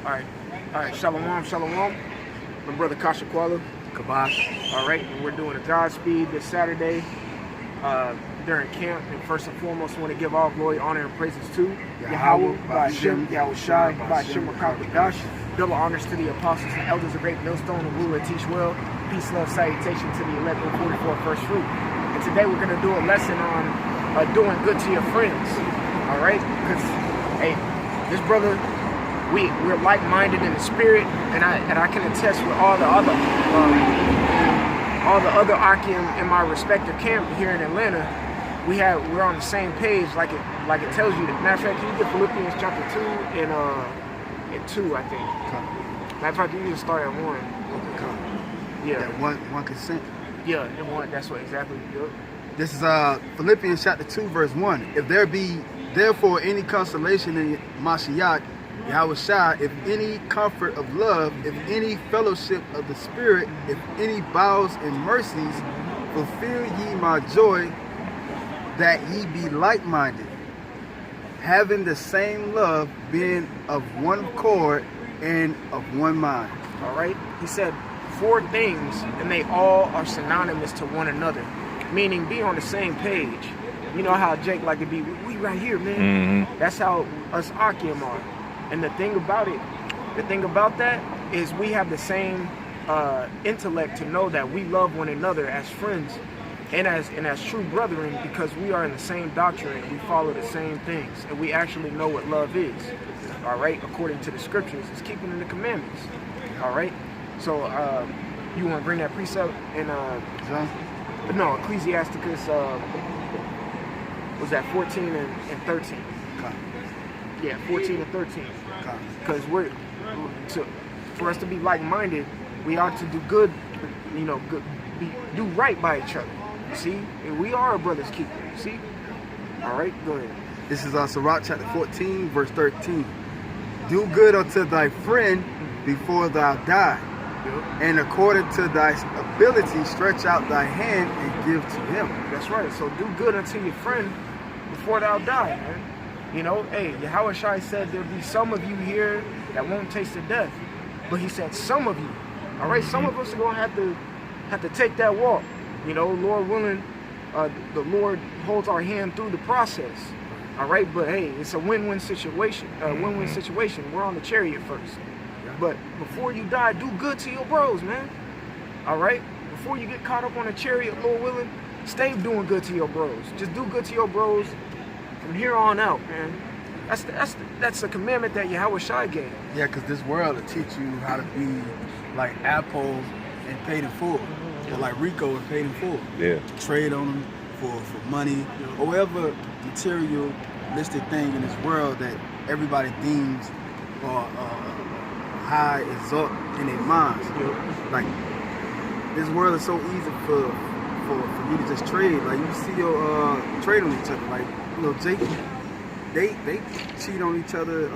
All right. Shalom, shalom. My brother Kasha Kuala, Kabash. all right, and we're doing a Godspeed this Saturday during camp. And first and foremost, I want to give all glory, honor, and praises to Yahweh, Ba'ashem, Yahushai, Ba'ashem Rakakadash. Double honors to the apostles and elders of Great Millstone and ruler teach well. Peace, love, salutation to the 1144 first fruit. And today we're going to do a lesson on doing good to your friends, all right? Because, hey, this brother, we're like-minded in the spirit, and I can attest with all the other Akim in my respective camp here in Atlanta. We're on the same page, like it tells you. Matter of fact, can you get Philippians chapter 2 and 2, I think. Matter of fact, you need to start at 1. Yeah. That one consent. Yeah, and 1. That's what exactly. Yep. This is Philippians chapter 2, verse 1. If there be therefore any consolation in Mashiach, Yahushua, if any comfort of love, if any fellowship of the Spirit, if any bowels and mercies, fulfill ye my joy, that ye be like-minded, having the same love, being of one accord and of one mind. All right? He said 4 things, and they all are synonymous to one another, meaning be on the same page. You know how Jake like to be, we right here, man. Mm-hmm. That's how us Akim are. And the thing about that is we have the same intellect to know that we love one another as friends and as true brethren, because we are in the same doctrine, we follow the same things, and we actually know what love is. All right, according to the scriptures, it's keeping the commandments. All right, so you want to bring that precept in no, Ecclesiasticus was that 14 and 13? Okay. Yeah, 14 and 13. Because for us to be like-minded, we ought to do good, do right by each other. See, and we are a brother's keeper. See, all right, go ahead. This is Sirach chapter 14, verse 13. Do good unto thy friend before thou die, and according to thy ability, stretch out thy hand and give to him. That's right. So do good unto your friend before thou die, man. You know, hey, Yahushua said there'll be some of you here that won't taste of death. But he said some of you. All right, some of us are going to have to take that walk. You know, Lord willing, the Lord holds our hand through the process. All right, but hey, it's a win-win situation. Win-win situation. We're on the chariot first. But before you die, do good to your bros, man. All right? Before you get caught up on a chariot, Lord willing, stay doing good to your bros. Just do good to your bros from here on out, man. That's a commandment that Yahushua gave. Yeah, because this world will teach you how to be like Apple and paid in full, or like Rico and paid in full. Yeah. Trade on them for money, or whatever materialistic thing in this world that everybody deems or high is up in their minds. Like, this world is so easy for you to just trade. Like, you see your trade on each other. Like, you know, Jake, they cheat on each other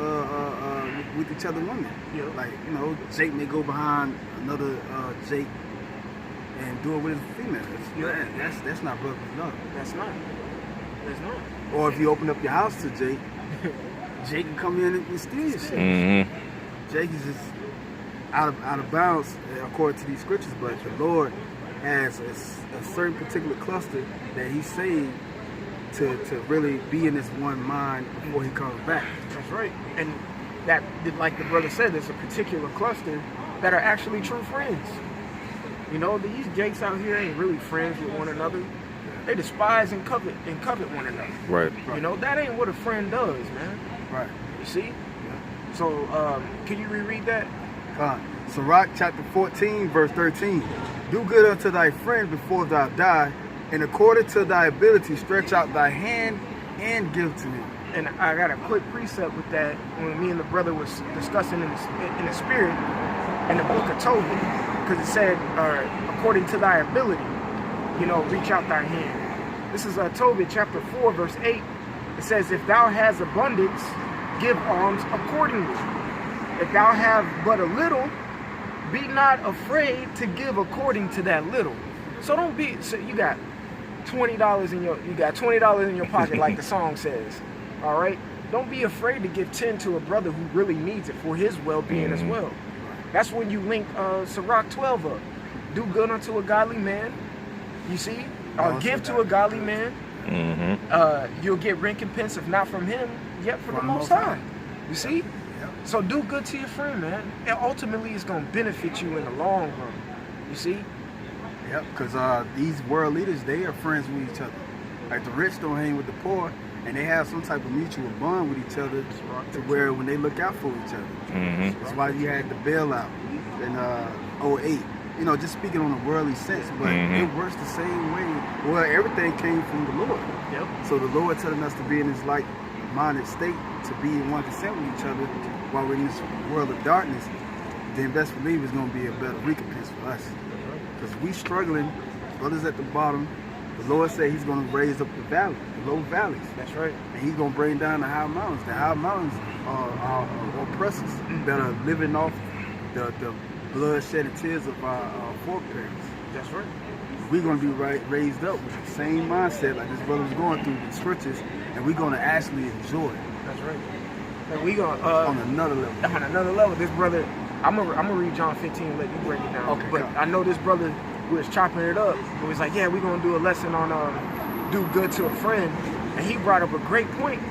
with each other women. Like, you know, Jake may go behind another Jake and do it with his female. That's not brotherly love. That's not. Or if you open up your house to Jake, Jake can come in and steal your shit. Mm-hmm. Jake is just out of bounds according to these scriptures, but the Lord has a certain particular cluster that He saved to really be in this one mind before He comes back. That's right. And that, like the brother said, there's a particular cluster that are actually true friends. You know, these Jakes out here ain't really friends with one another. They despise and covet one another. Right. You know, that ain't what a friend does, man. Right. You see? So, can you reread that? Sirach chapter 14, verse 13. Do good unto thy friend before thou die, and according to thy ability, stretch out thy hand and give to him. And I got a quick precept with that when me and the brother was discussing in the spirit in the book of Tobit, because it said, according to thy ability, you know, reach out thy hand. This is Tobit chapter 4, verse 8. It says, if thou hast abundance, give alms accordingly. If thou have but a little, be not afraid to give according to that little. So don't be. So you got $20 in your pocket, like the song says. All right. don't be afraid to give 10 to a brother who really needs it for his well-being as well. That's when you link Sirach 12 up. Do good unto a godly man. You see? Give to a godly man. You'll get recompense, if not from him, yet from the Most High. You see? Yep. So do good to your friend, man. And ultimately, it's going to benefit you in the long run. You see? Yep, because these world leaders, they are friends with each other. Like the rich don't hang with the poor, and they have some type of mutual bond with each other to where when they look out for each other. That's why you had the bailout in 08. You know, just speaking on a worldly sense, but it works the same way. Well, everything came from the Lord. Yep. So the Lord telling us to be in this like-minded state, to be in one consent with each other while we're in this world of darkness, then best believe it's going to be a better recompense for us. Because we struggling, brothers at the bottom. The Lord said he's going to raise up the valley, the low valleys. That's right. And he's going to bring down the high mountains. The high mountains are oppressors that are living off the bloodshed and tears of our foreparents. That's right. We're going to be raised up with the same mindset like this brother was going through the scriptures, and we're going to actually enjoy it. That's right. And we going on another level. On another level, this brother, I'm gonna read John 15 and let you break it down. Okay, but I know this brother who was chopping it up, he was like, yeah, we're going to do a lesson on do good to a friend. And he brought up a great point.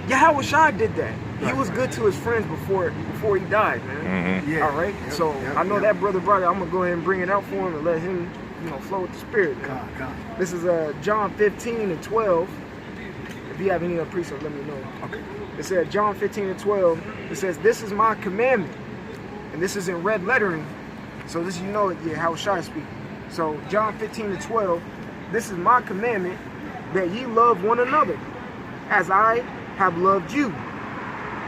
Yahweh Shai did that. He was good to his friends before he died, man. Yeah. All right. So I know that brother brought it. I'm gonna go ahead and bring it out for him and let him, flow with the spirit. God. This is John 15 and 12. If you have any other precepts, let me know. Okay. It said John 15 and 12. It says, "This is my commandment," and this is in red lettering. So this, how Shai speak. So John 15 and 12. This is my commandment, that ye love one another, as I have loved you.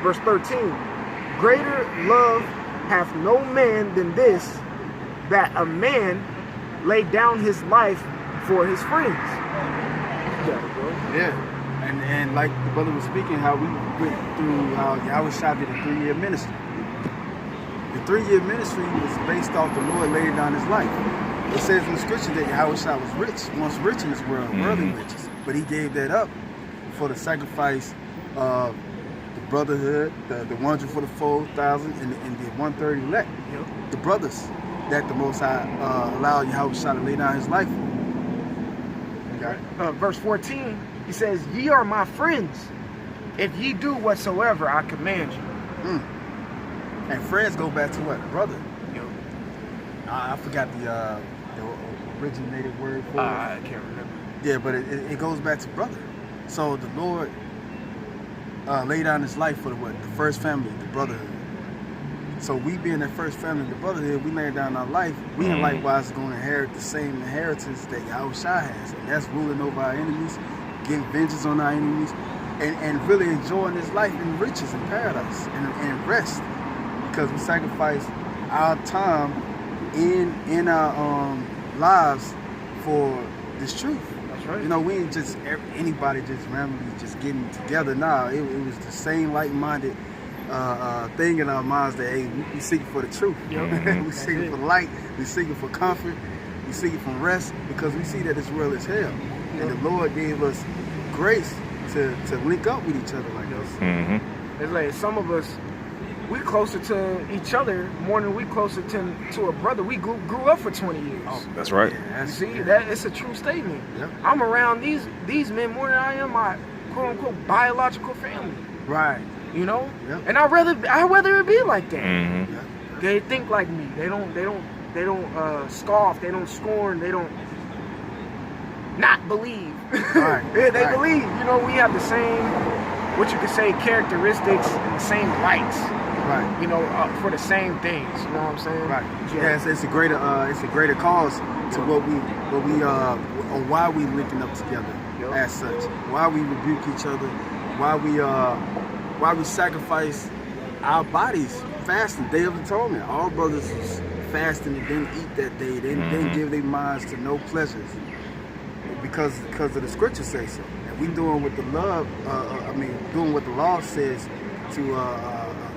Verse 13, greater love hath no man than this, that a man lay down his life for his friends. Yeah. And like the brother was speaking, how we went through how Yahweh Shai did a 3-year ministry. The 3-year ministry was based off the Lord laying down his life. It says in the scripture that Yahweh Shai was once rich in this world, worldly riches. But he gave that up for the sacrifice of the brotherhood, the 144,000 and the 130 elect. The brothers that the Most High allowed Yahweh Shai to lay down his life for. Verse 14, he says, ye are my friends, if ye do whatsoever I command you. And friends go back to what? Brother. I forgot the originated word for it. I can't remember. Yeah, but it goes back to brother. So the Lord laid down his life for the first family, the brotherhood. So we being that first family, the brotherhood, we laying down our life. We are likewise going to inherit the same inheritance that Yahweh Shai has, and that's ruling over our enemies, getting vengeance on our enemies, and really enjoying this life in riches and paradise and rest, because we sacrifice our time in our lives for this truth. That's right. We ain't just anybody just randomly just getting together. Nah, it was the same like-minded thing in our minds that, hey, we seeking for the truth. We seeking for light. We seeking for comfort. We seeking for rest, because we see that this world is hell. And the Lord gave us grace to link up with each other like this. It's like some of us, we closer to each other more than we closer to a brother. We grew up for 20 years. Oh, that's right. Yeah, You see, that it's a true statement. Yep. I'm around these men more than I am my quote unquote biological family. Right. Yep. Yep. And I'd rather it be like that. Mm-hmm. Yep. They think like me. They don't scoff. They don't scorn. They don't not believe. Right. They Right. believe. We have the same, what you could say, characteristics and the same rights. Right. For the same things. You know what I'm saying? Right. Yeah. Yes, it's a greater cause to what we or why we linking up together as such. Why we rebuke each other. Why we sacrifice our bodies fasting, Day of Atonement. All brothers was fasting and didn't eat that day. They didn't give their minds to no pleasures because of the scriptures say so. And we doing what doing what the law says to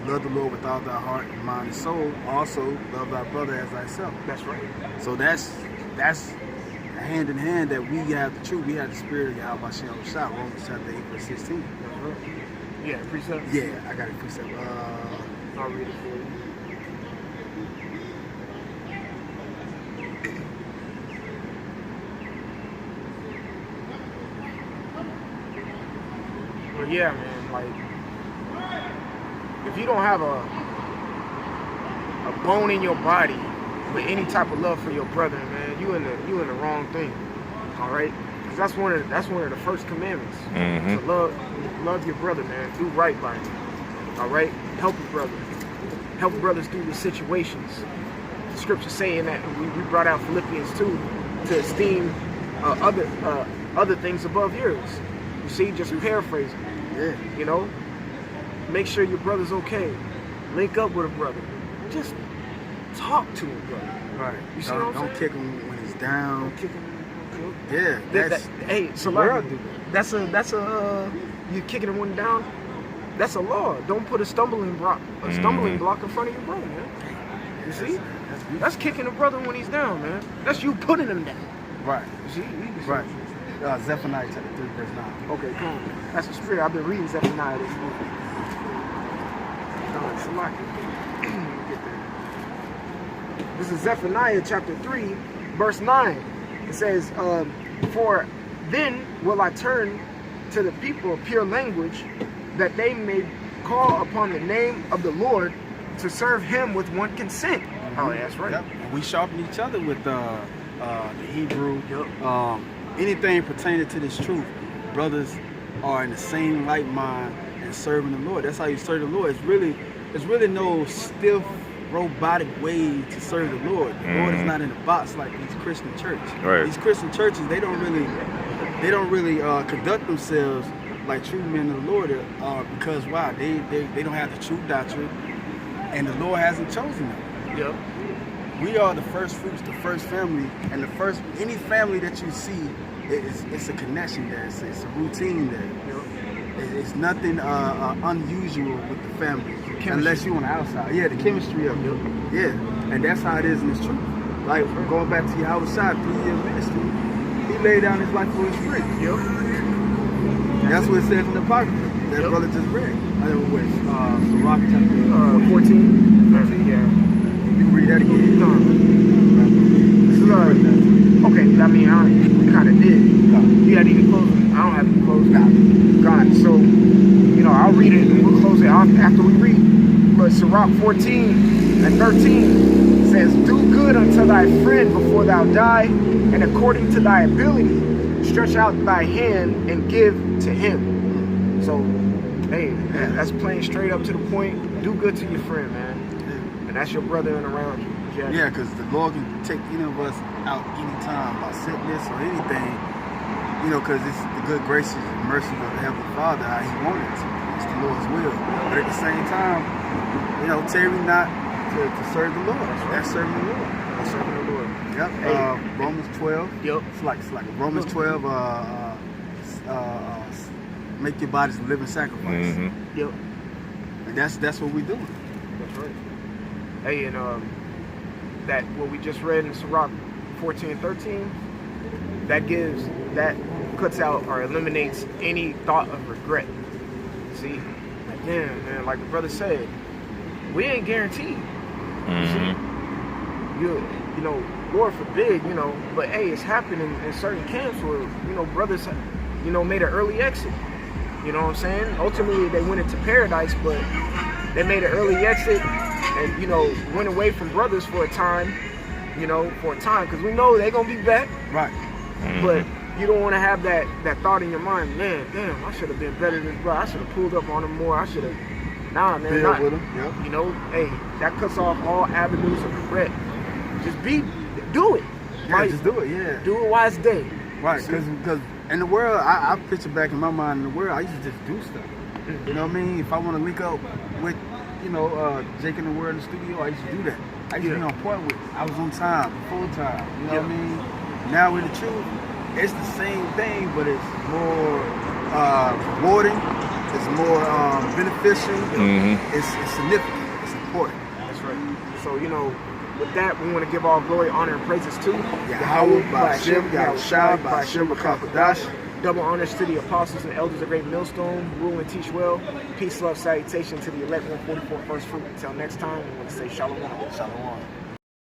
love the Lord with all thy heart and mind and soul. Also love thy brother as thyself. That's right. So that's hand in hand that we have the truth. We have the spirit of Yahweh Shai, Romans chapter 8 verse 16. Yeah, precept. Yeah, I got a precept. I'll read it for you. But yeah, man, like, if you don't have a bone in your body with any type of love for your brother, man, you in the wrong thing. All right, because that's one of the first commandments. To love your brother, man. Do right by him. All right, help your brother. Help brothers through the situations. The scripture saying that we brought out Philippians 2 to esteem other things above yours. You see, just paraphrasing. Yeah. You know, make sure your brother's okay. Link up with a brother. Just talk to him, brother. Right. You see what I'm Don't saying? kick him when he's down. Don't kick him. Yeah. Hey, so world do that's a you kicking him one down. That's a law. Don't put a stumbling block in front of your brother, man. You see? That's kicking a brother when he's down, man. That's you putting him down. Right. You see? Right. Zephaniah chapter 3, verse 9. Okay, come on. That's the spirit. I've been reading Zephaniah this week. This is Zephaniah chapter 3, verse 9. It says, for then will I turn to the people of pure language, that they may call upon the name of the Lord to serve him with one consent. Oh, that's right. Yep. We sharpen each other with the Hebrew. Anything pertaining to this truth, brothers are in the same like mind and serving the Lord. That's how you serve the Lord. It's really no stiff, robotic way to serve the Lord. The Lord is not in a box like these Christian churches. Right. These Christian churches, they don't really conduct themselves like true men of the Lord because why? They don't have the true doctrine, and the Lord hasn't chosen them. Yep. We are the first fruits, the first family, and any family that you see, it's a connection there. It's a routine there. Yep. It's nothing unusual with the family, unless you're on the outside. Yeah, the chemistry of it. Yeah, and that's how it is in this truth. Like going back to Yahweh Shai, 3-year ministry, he laid down his life for his friend. Yep. That's what it says in the Apocrypha. That brother just read. Sirach chapter 14. Yeah. You can read that again. This is okay. I mean, we kind of did. You got any closing? I don't have any closing. God. So, I'll read it and we'll close it off after we read. But Sirach 14 and 13 says, "Do good unto thy friend before thou die, and according to thy ability, stretch out thy hand and give to him." So, hey, that's playing straight up to the point. Do good to your friend, man. And that's your brother and around you. Yeah, because the Lord can take any of us out anytime by sickness or anything, because it's the good graces and mercy of the Heavenly Father, how He wanted it to. It's the Lord's will. But at the same time, tarry not to serve the Lord. That's serving the Lord. That's serving the Lord. Yep. Hey. Romans 12. Yep. It's like Romans 12. Make your bodies a living sacrifice. Yep. And that's what we're doing. That's right. Hey, and that what we just read in Sirach 14:13, that cuts out or eliminates any thought of regret. See, again, man, like the brother said, we ain't guaranteed. See, Lord forbid, but hey, it's happening in certain camps where brothers, made an early exit. You know what I'm saying? Ultimately, they went into paradise, but they made an early exit and, went away from brothers for a time, because we know they're going to be back. Right. But you don't want to have that thought in your mind, man, damn, I should have been better than bro. I should have pulled up on him more. I should have, nah, man. Build with him. Yep. Hey, that cuts off all avenues of regret. Just do it. Yeah, right? just do it, yeah. Do it while it's day. Right, because in the world, I picture back in my mind, in the world, I used to just do stuff. You know what I mean? If I want to link up with, Jake in the Word in the studio, I used to do that. I used to be on point with it. I was on time, full time. You know what I mean? Now with the truth, it's the same thing, but it's more rewarding. It's more beneficial. It's significant. It's important. That's right. So, with that, we want to give all glory, honor, and praises to Yahweh, Ba'ashem, Yahweh Shai, Ba'ashem, B'Kakadash. Double honors to the apostles and elders of Great Millstone, rule and teach well. Peace, love, salutation to the elect 144 First Fruit. Until next time, we want to say shalom. Shalom.